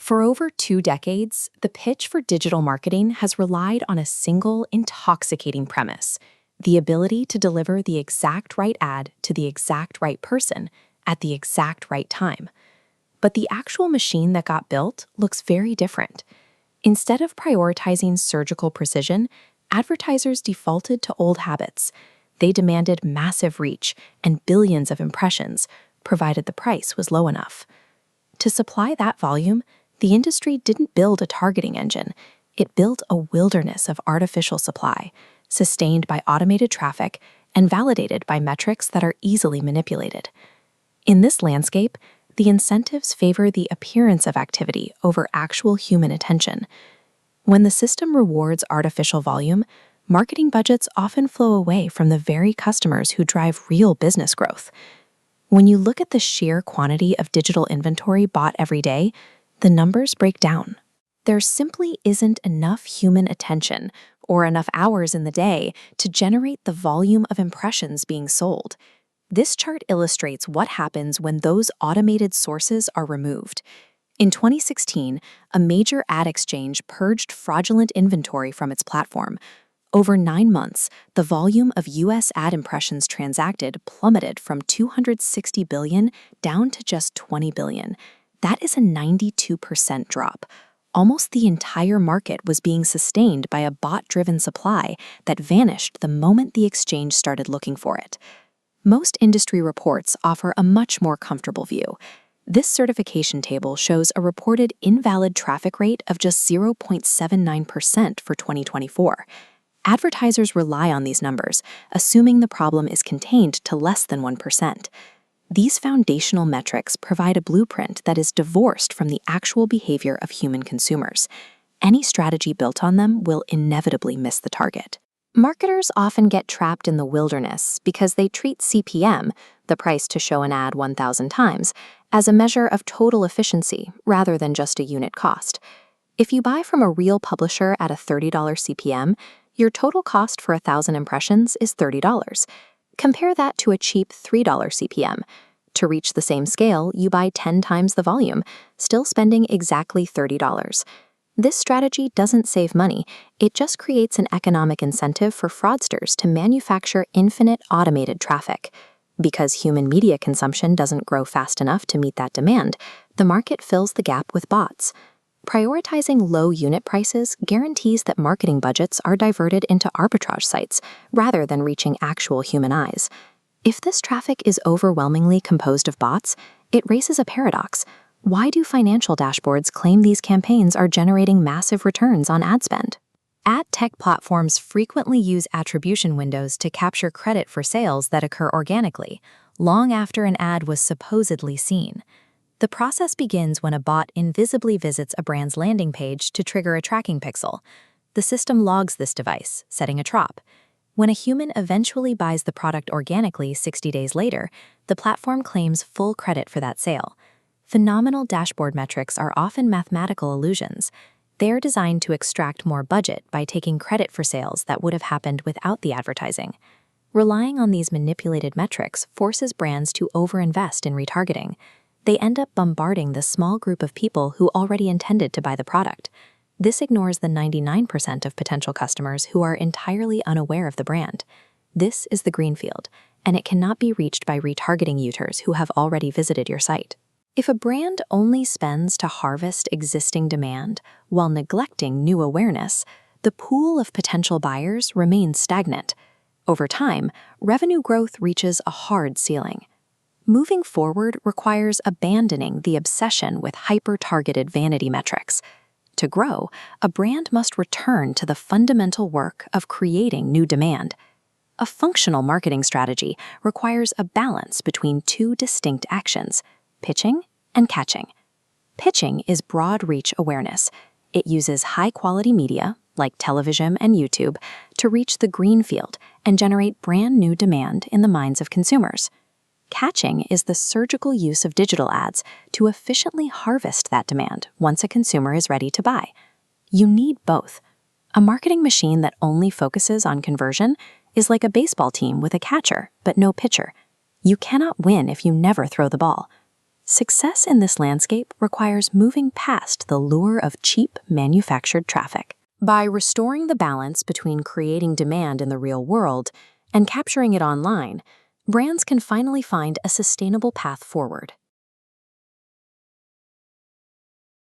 For over 2 decades, the pitch for digital marketing has relied on a single intoxicating premise: the ability to deliver the exact right ad to the exact right person at the exact right time. But the actual machine that got built looks very different. Instead of prioritizing surgical precision, advertisers defaulted to old habits. They demanded massive reach and billions of impressions, provided the price was low enough. To supply that volume, the industry didn't build a targeting engine. It built a wilderness of artificial supply, sustained by automated traffic and validated by metrics that are easily manipulated. In this landscape, the incentives favor the appearance of activity over actual human attention. When the system rewards artificial volume, marketing budgets often flow away from the very customers who drive real business growth. When you look at the sheer quantity of digital inventory bought every day, the numbers break down. There simply isn't enough human attention or enough hours in the day to generate the volume of impressions being sold. This chart illustrates what happens when those automated sources are removed. In 2016, a major ad exchange purged fraudulent inventory from its platform. Over 9 months, the volume of U.S. ad impressions transacted plummeted from 260 billion down to just 20 billion. That is a 92% drop. Almost the entire market was being sustained by a bot-driven supply that vanished the moment the exchange started looking for it. Most industry reports offer a much more comfortable view. This certification table shows a reported invalid traffic rate of just 0.79% for 2024. Advertisers rely on these numbers, assuming the problem is contained to less than 1%. These foundational metrics provide a blueprint that is divorced from the actual behavior of human consumers. Any strategy built on them will inevitably miss the target. Marketers often get trapped in the wilderness because they treat CPM, the price to show an ad 1,000 times, as a measure of total efficiency rather than just a unit cost. If you buy from a real publisher at a $30 CPM, your total cost for 1,000 impressions is $30. Compare that to a cheap $3 CPM. To reach the same scale, you buy 10 times the volume, still spending exactly $30. This strategy doesn't save money, it just creates an economic incentive for fraudsters to manufacture infinite automated traffic. Because human media consumption doesn't grow fast enough to meet that demand, the market fills the gap with bots. Prioritizing low unit prices guarantees that marketing budgets are diverted into arbitrage sites rather than reaching actual human eyes. If this traffic is overwhelmingly composed of bots, it raises a paradox. Why do financial dashboards claim these campaigns are generating massive returns on ad spend? Ad tech platforms frequently use attribution windows to capture credit for sales that occur organically, long after an ad was supposedly seen. The process begins when a bot invisibly visits a brand's landing page to trigger a tracking pixel. The system logs this device, setting a trop. When a human eventually buys the product organically 60 days later, the platform claims full credit for that sale. Phenomenal dashboard metrics are often mathematical illusions. They are designed to extract more budget by taking credit for sales that would have happened without the advertising. Relying on these manipulated metrics forces brands to overinvest in retargeting. They end up bombarding the small group of people who already intended to buy the product. This ignores the 99% of potential customers who are entirely unaware of the brand. This is the greenfield, and it cannot be reached by retargeting users who have already visited your site. If a brand only spends to harvest existing demand while neglecting new awareness, the pool of potential buyers remains stagnant. Over time, revenue growth reaches a hard ceiling. Moving forward requires abandoning the obsession with hyper-targeted vanity metrics. To grow, a brand must return to the fundamental work of creating new demand. A functional marketing strategy requires a balance between two distinct actions: pitching and catching. Pitching is broad reach awareness. It uses high-quality media, like television and YouTube, to reach the greenfield and generate brand new demand in the minds of consumers. Catching is the surgical use of digital ads to efficiently harvest that demand once a consumer is ready to buy. You need both. A marketing machine that only focuses on conversion is like a baseball team with a catcher but no pitcher. You cannot win if you never throw the ball. Success in this landscape requires moving past the lure of cheap manufactured traffic. By restoring the balance between creating demand in the real world and capturing it online, brands can finally find a sustainable path forward.